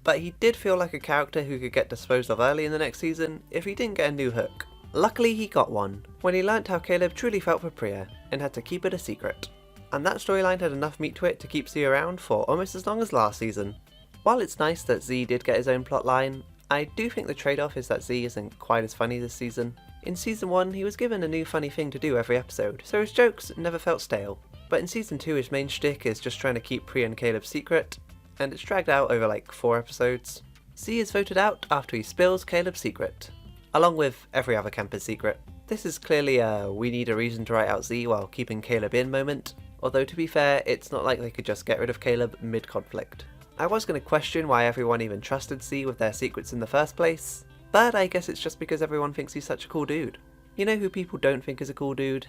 But he did feel like a character who could get disposed of early in the next season if he didn't get a new hook. Luckily he got one, when he learnt how Caleb truly felt for Priya, and had to keep it a secret. And that storyline had enough meat to it to keep Z around for almost as long as last season. While it's nice that Z did get his own plotline, I do think the trade-off is that Z isn't quite as funny this season. In Season 1 he was given a new funny thing to do every episode, so his jokes never felt stale. But in Season 2 his main shtick is just trying to keep Priya and Caleb secret, and it's dragged out over like 4 episodes. Z is voted out after he spills Caleb's secret, along with every other camper's secret. This is clearly a we need a reason to write out Z while keeping Caleb in moment, although to be fair, it's not like they could just get rid of Caleb mid-conflict. I was going to question why everyone even trusted Z with their secrets in the first place, but I guess it's just because everyone thinks he's such a cool dude. You know who people don't think is a cool dude?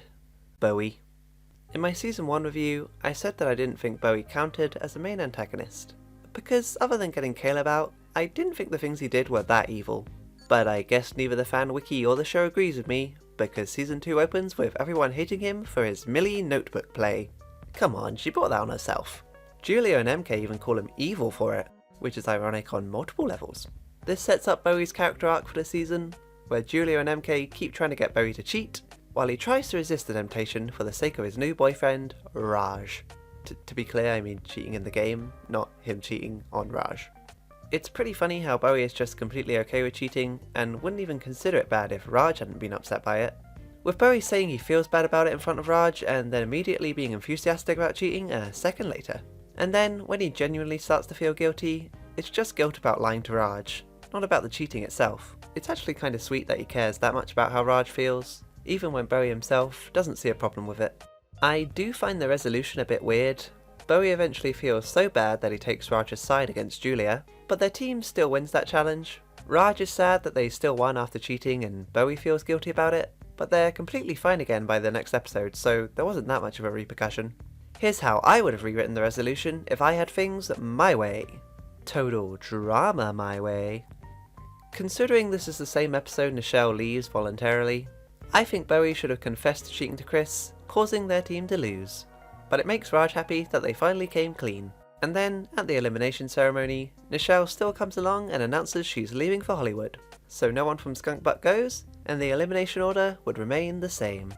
Bowie. In my Season 1 review, I said that I didn't think Bowie counted as a main antagonist, because other than getting Caleb out, I didn't think the things he did were that evil. But I guess neither the fan wiki or the show agrees with me, because Season 2 opens with everyone hating him for his Millie notebook play. Come on, she brought that on herself. Julia and MK even call him evil for it, which is ironic on multiple levels. This sets up Bowie's character arc for the season, where Julia and MK keep trying to get Bowie to cheat, while he tries to resist the temptation for the sake of his new boyfriend, Raj. To be clear, I mean cheating in the game, not him cheating on Raj. It's pretty funny how Bowie is just completely okay with cheating, and wouldn't even consider it bad if Raj hadn't been upset by it. With Bowie saying he feels bad about it in front of Raj, and then immediately being enthusiastic about cheating a second later. And then, when he genuinely starts to feel guilty, it's just guilt about lying to Raj, not about the cheating itself. It's actually kind of sweet that he cares that much about how Raj feels, even when Bowie himself doesn't see a problem with it. I do find the resolution a bit weird. Bowie eventually feels so bad that he takes Raj's side against Julia, but their team still wins that challenge. Raj is sad that they still won after cheating and Bowie feels guilty about it, but they're completely fine again by the next episode, so there wasn't that much of a repercussion. Here's how I would have rewritten the resolution if I had things my way. Total drama my way. Considering this is the same episode Nichelle leaves voluntarily, I think Bowie should have confessed to cheating to Chris, causing their team to lose. But it makes Raj happy that they finally came clean. And then, at the elimination ceremony, Nichelle still comes along and announces she's leaving for Hollywood, so no one from Skunk-Butt goes, and the elimination order would remain the same.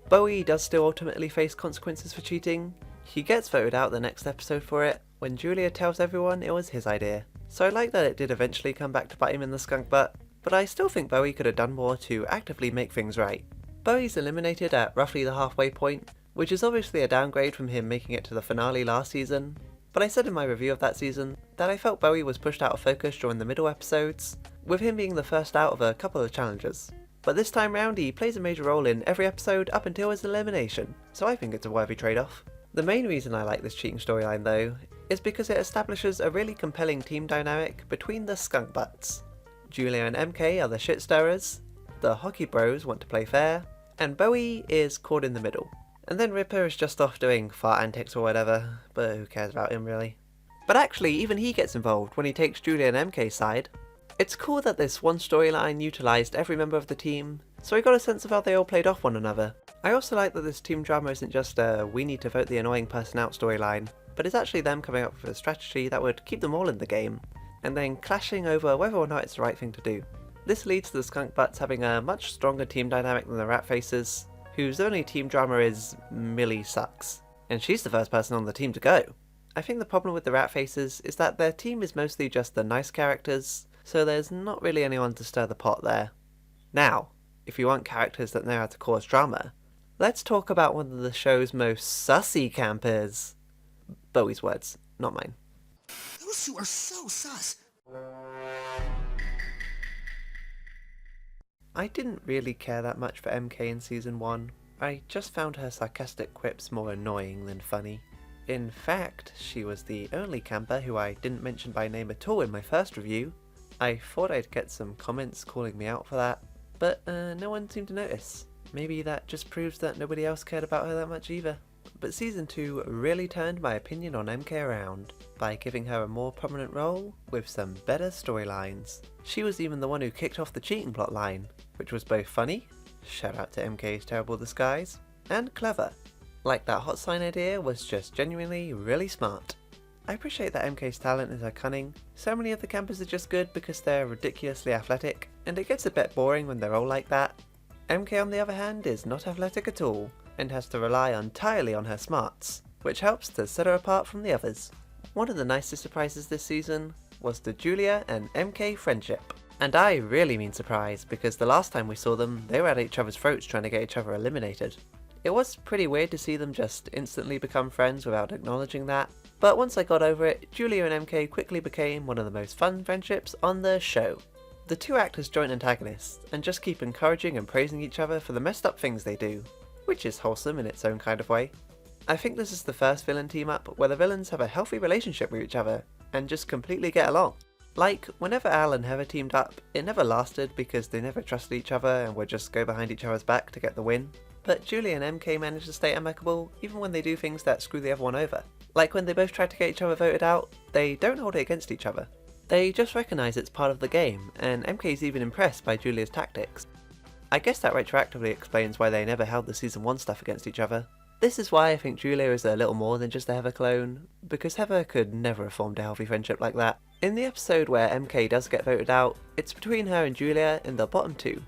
Bowie does still ultimately face consequences for cheating. He gets voted out the next episode for it, when Julia tells everyone it was his idea. So I like that it did eventually come back to bite him in the skunk-butt, but I still think Bowie could have done more to actively make things right. Bowie's eliminated at roughly the halfway point, which is obviously a downgrade from him making it to the finale last season, but I said in my review of that season that I felt Bowie was pushed out of focus during the middle episodes, with him being the first out of a couple of challenges. But this time round he plays a major role in every episode up until his elimination, so I think it's a worthy trade-off. The main reason I like this cheating storyline though, is because it establishes a really compelling team dynamic between the skunk-butts. Julia and MK are the shit stirrers, the hockey bros want to play fair, and Bowie is caught in the middle. And then Ripper is just off doing fart antics or whatever, but who cares about him really? But actually, even he gets involved when he takes Julia and MK's side. It's cool that this one storyline utilised every member of the team, so I got a sense of how they all played off one another. I also like that this team drama isn't just a we need to vote the annoying person out storyline, but it's actually them coming up with a strategy that would keep them all in the game, and then clashing over whether or not it's the right thing to do. This leads to the skunk-Butts having a much stronger team dynamic than the rat faces, whose only team drama is Millie sucks, and she's the first person on the team to go. I think the problem with the rat faces is that their team is mostly just the nice characters, so there's not really anyone to stir the pot there. Now, if you want characters that know how to cause drama, let's talk about one of the show's most sussy campers. Bowie's words, not mine. Those two are so sus. I didn't really care that much for MK in season 1. I just found her sarcastic quips more annoying than funny. In fact, she was the only camper who I didn't mention by name at all in my first review. I thought I'd get some comments calling me out for that, but no one seemed to notice. Maybe that just proves that nobody else cared about her that much either. But season 2 really turned my opinion on MK around by giving her a more prominent role with some better storylines. She was even the one who kicked off the cheating plotline, which was both funny, shout out to MK's terrible disguise, and clever. Like that hot sign idea was just genuinely really smart. I appreciate that MK's talent is her cunning. So many of the campers are just good because they're ridiculously athletic, and it gets a bit boring when they're all like that. MK on the other hand is not athletic at all, and has to rely entirely on her smarts, which helps to set her apart from the others. One of the nicest surprises this season was the Julia and MK friendship. And I really mean surprise, because the last time we saw them, they were at each other's throats trying to get each other eliminated. It was pretty weird to see them just instantly become friends without acknowledging that, but once I got over it, Julia and MK quickly became one of the most fun friendships on the show. The two act as joint antagonists, and just keep encouraging and praising each other for the messed up things they do, which is wholesome in its own kind of way. I think this is the first villain team up where the villains have a healthy relationship with each other, and just completely get along. Like, whenever Al and Heather teamed up, it never lasted because they never trusted each other and would just go behind each other's back to get the win. But Julia and MK manage to stay amicable even when they do things that screw the other one over. Like when they both try to get each other voted out, they don't hold it against each other. They just recognise it's part of the game, and MK's even impressed by Julia's tactics. I guess that retroactively explains why they never held the season 1 stuff against each other. This is why I think Julia is a little more than just a Heather clone, because Heather could never have formed a healthy friendship like that. In the episode where MK does get voted out, it's between her and Julia in the bottom 2.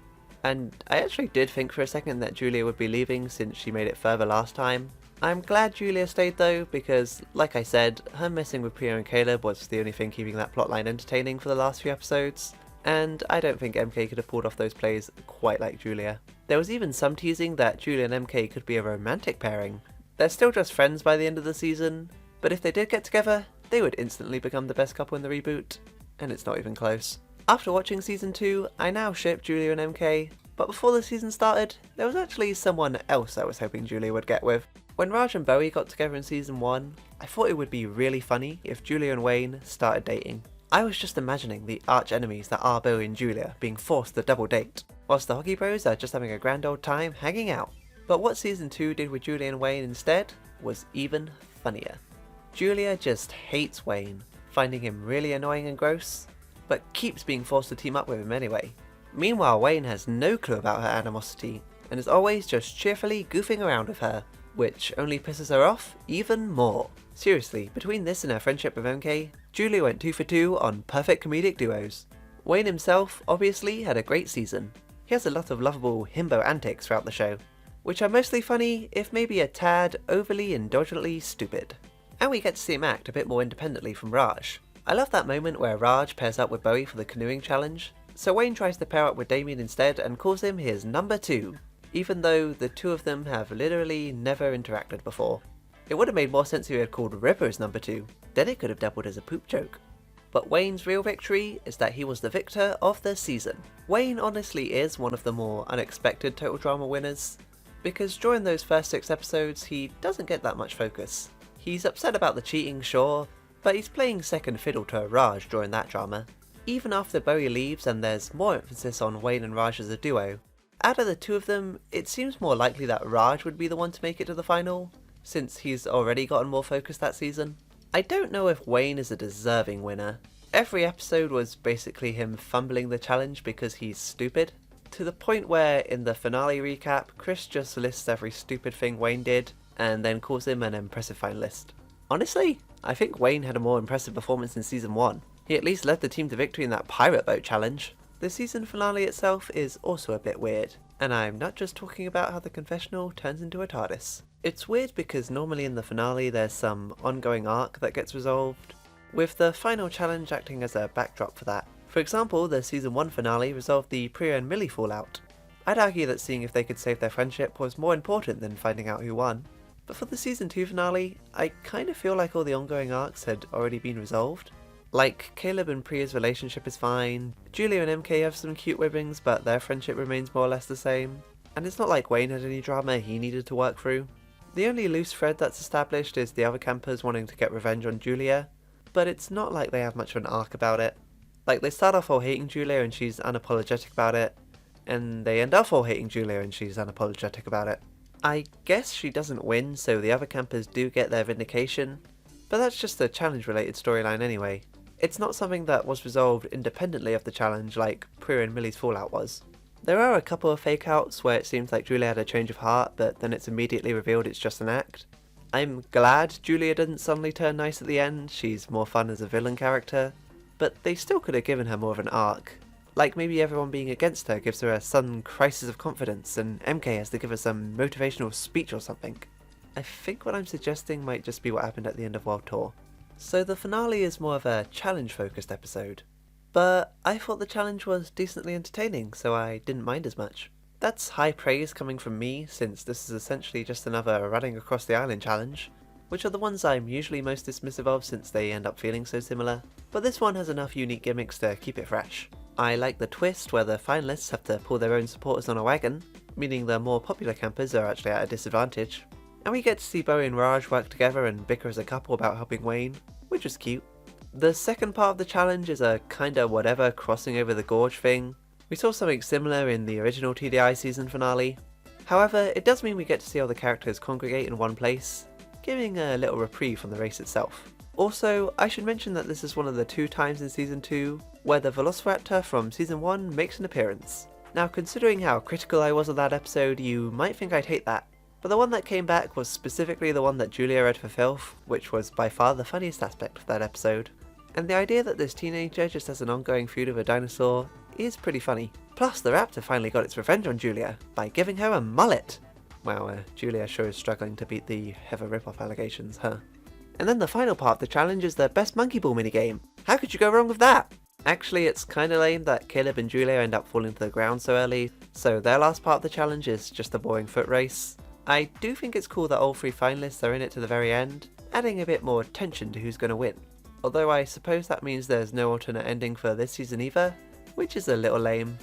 And I actually did think for a second that Julia would be leaving since she made it further last time. I'm glad Julia stayed though, because, like I said, her messing with Priya and Caleb was the only thing keeping that plotline entertaining for the last few episodes, and I don't think MK could have pulled off those plays quite like Julia. There was even some teasing that Julia and MK could be a romantic pairing. They're still just friends by the end of the season, but if they did get together, they would instantly become the best couple in the reboot, and it's not even close. After watching season 2, I now ship Julia and MK, but before the season started, there was actually someone else I was hoping Julia would get with. When Raj and Bowie got together in season 1, I thought it would be really funny if Julia and Wayne started dating. I was just imagining the arch enemies that are Bowie and Julia being forced to double date, whilst the hockey bros are just having a grand old time hanging out. But what season 2 did with Julia and Wayne instead was even funnier. Julia just hates Wayne, finding him really annoying and gross, but keeps being forced to team up with him anyway. Meanwhile, Wayne has no clue about her animosity, and is always just cheerfully goofing around with her, which only pisses her off even more. Seriously, between this and her friendship with MK, Julia went 2 for 2 on perfect comedic duos. Wayne himself obviously had a great season. He has a lot of lovable himbo antics throughout the show, which are mostly funny, if maybe a tad overly indulgently stupid. And we get to see him act a bit more independently from Raj. I love that moment where Raj pairs up with Bowie for the canoeing challenge, so Wayne tries to pair up with Damien instead and calls him his number 2, even though the two of them have literally never interacted before. It would have made more sense if he had called Ripper his number 2, then it could have doubled as a poop joke. But Wayne's real victory is that he was the victor of the season. Wayne honestly is one of the more unexpected Total Drama winners, because during those first 6 episodes he doesn't get that much focus. He's upset about the cheating, sure, but he's playing second fiddle to Raj during that drama. Even after Bowie leaves and there's more emphasis on Wayne and Raj as a duo, Out of the two of them, it seems more likely that Raj would be the one to make it to the final, since he's already gotten more focus that season. I don't know if Wayne is a deserving winner. Every episode was basically him fumbling the challenge because he's stupid, to the point where in the finale recap, Chris just lists every stupid thing Wayne did, and then calls him an impressive finalist. Honestly, I think Wayne had a more impressive performance in season 1. He at least led the team to victory in that pirate boat challenge. The season finale itself is also a bit weird, and I'm not just talking about how the confessional turns into a TARDIS. It's weird because normally in the finale there's some ongoing arc that gets resolved, with the final challenge acting as a backdrop for that. For example, the season 1 finale resolved the Priya and Millie fallout. I'd argue that seeing if they could save their friendship was more important than finding out who won. But for the season 2 finale, I kind of feel like all the ongoing arcs had already been resolved. Like, Caleb and Priya's relationship is fine, Julia and MK have some cute wibbings, but their friendship remains more or less the same, and it's not like Wayne had any drama he needed to work through. The only loose thread that's established is the other campers wanting to get revenge on Julia, but it's not like they have much of an arc about it. Like, they start off all hating Julia and she's unapologetic about it, and they end up all hating Julia and she's unapologetic about it. I guess she doesn't win, so the other campers do get their vindication, but that's just a challenge-related storyline anyway. It's not something that was resolved independently of the challenge like Priya and Millie's fallout was. There are a couple of fake-outs where it seems like Julia had a change of heart, but then it's immediately revealed it's just an act. I'm glad Julia didn't suddenly turn nice at the end, she's more fun as a villain character, but they still could have given her more of an arc. Like maybe everyone being against her gives her a sudden crisis of confidence and MK has to give her some motivational speech or something. I think what I'm suggesting might just be what happened at the end of World Tour. So the finale is more of a challenge-focused episode, but I thought the challenge was decently entertaining, so I didn't mind as much. That's high praise coming from me, since this is essentially just another running across the island challenge, which are the ones I'm usually most dismissive of since they end up feeling so similar, but this one has enough unique gimmicks to keep it fresh. I like the twist where the finalists have to pull their own supporters on a wagon, meaning the more popular campers are actually at a disadvantage. And we get to see Bowie and Raj work together and bicker as a couple about helping Wayne, which was cute. The second part of the challenge is a kinda whatever crossing over the gorge thing. We saw something similar in the original TDI season finale. However, it does mean we get to see all the characters congregate in one place, giving a little reprieve from the race itself. Also, I should mention that this is one of the 2 times in season 2 where the Velociraptor from season 1 makes an appearance. Now, considering how critical I was of that episode, you might think I'd hate that, but the one that came back was specifically the one that Julia read for filth, which was by far the funniest aspect of that episode. And the idea that this teenager just has an ongoing feud with a dinosaur is pretty funny. Plus, the raptor finally got its revenge on Julia by giving her a mullet. Wow, Julia sure is struggling to beat the Heather ripoff allegations, huh? And then the final part of the challenge is the best monkey ball minigame. How could you go wrong with that? Actually, it's kinda lame that Caleb and Julia end up falling to the ground so early, so their last part of the challenge is just a boring foot race. I do think it's cool that all 3 finalists are in it to the very end, adding a bit more tension to who's gonna win. Although I suppose that means there's no alternate ending for this season either, which is a little lame.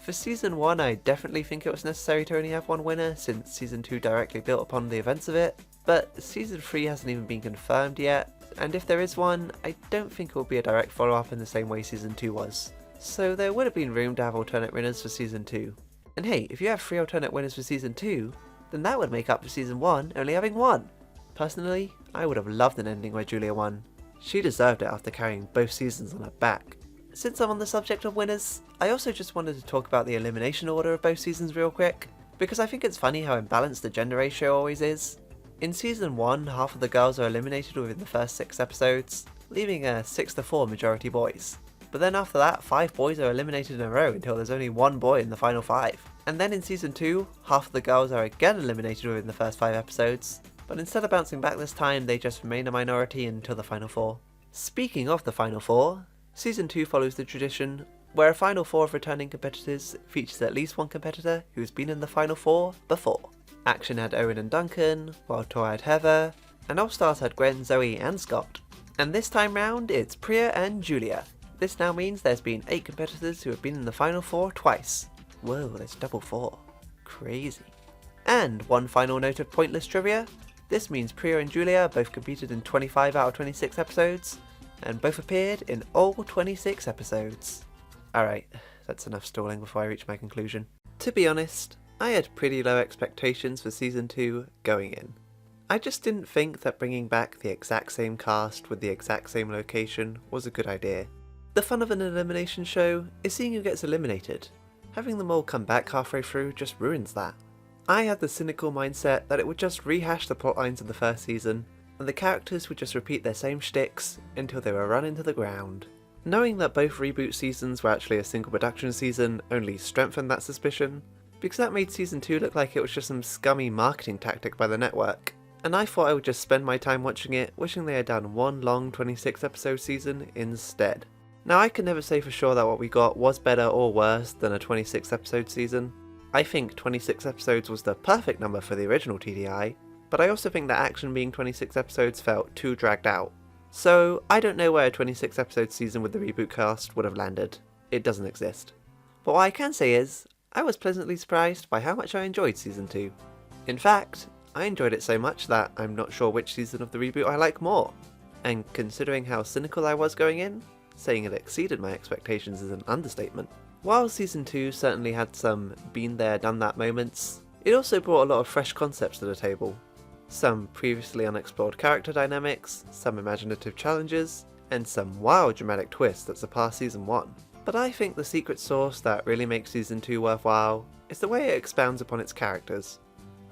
For season 1 I definitely think it was necessary to only have one winner, since season 2 directly built upon the events of it, but season 3 hasn't even been confirmed yet, and if there is one, I don't think it will be a direct follow-up in the same way season 2 was. So there would have been room to have alternate winners for season 2. And hey, if you have 3 alternate winners for season 2, then that would make up for season 1 only having 1. Personally, I would have loved an ending where Julia won. She deserved it after carrying both seasons on her back. Since I'm on the subject of winners, I also just wanted to talk about the elimination order of both seasons real quick, because I think it's funny how imbalanced the gender ratio always is. In season 1, half of the girls are eliminated within the first 6 episodes, leaving a 6-4 majority boys. But then after that, 5 boys are eliminated in a row until there's only 1 boy in the final 5. And then in season 2, half of the girls are again eliminated within the first 5 episodes, but instead of bouncing back this time, they just remain a minority until the final 4. Speaking of the final 4, season 2 follows the tradition where a final 4 of returning competitors features at least one competitor who's been in the final 4 before. Action had Owen and Duncan, World Tour had Heather, and All Stars had Gwen, Zoe and Scott. And this time round, it's Priya and Julia. This now means there's been 8 competitors who have been in the final 4 twice. Whoa, that's double 4. Crazy. And one final note of pointless trivia. This means Priya and Julia both competed in 25 out of 26 episodes, and both appeared in all 26 episodes. Alright, that's enough stalling before I reach my conclusion. To be honest, I had pretty low expectations for season 2 going in. I just didn't think that bringing back the exact same cast with the exact same location was a good idea. The fun of an elimination show is seeing who gets eliminated. Having them all come back halfway through just ruins that. I had the cynical mindset that it would just rehash the plotlines of the first season, and the characters would just repeat their same shticks until they were run into the ground. Knowing that both reboot seasons were actually a single production season only strengthened that suspicion, because that made season 2 look like it was just some scummy marketing tactic by the network. And I thought I would just spend my time watching it wishing they had done one long 26 episode season instead. Now I can never say for sure that what we got was better or worse than a 26 episode season. I think 26 episodes was the perfect number for the original TDI, but I also think that action being 26 episodes felt too dragged out. So I don't know where a 26 episode season with the reboot cast would have landed. It doesn't exist. But what I can say is, I was pleasantly surprised by how much I enjoyed season 2. In fact, I enjoyed it so much that I'm not sure which season of the reboot I like more. And considering how cynical I was going in, saying it exceeded my expectations is an understatement. While season 2 certainly had some been there done that moments, it also brought a lot of fresh concepts to the table. Some previously unexplored character dynamics, some imaginative challenges, and some wild dramatic twists that surpassed season 1. But I think the secret sauce that really makes season 2 worthwhile is the way it expounds upon its characters.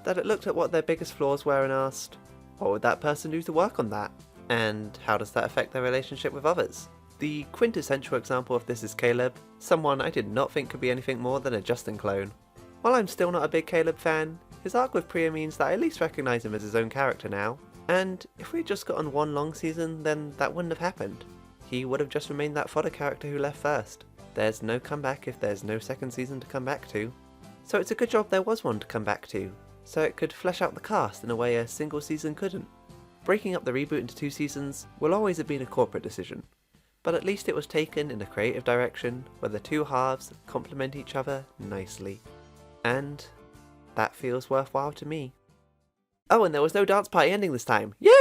That it looked at what their biggest flaws were and asked, what would that person do to work on that? And how does that affect their relationship with others? The quintessential example of this is Caleb, someone I did not think could be anything more than a Justin clone. While I'm still not a big Caleb fan, his arc with Priya means that I at least recognise him as his own character now, and if we had just gotten one long season then that wouldn't have happened. He would have just remained that fodder character who left first. There's no comeback if there's no second season to come back to. So it's a good job there was one to come back to, so it could flesh out the cast in a way a single season couldn't. Breaking up the reboot into 2 seasons will always have been a corporate decision, but at least it was taken in a creative direction where the two halves complement each other nicely. And that feels worthwhile to me. Oh, and there was no dance party ending this time. Yay!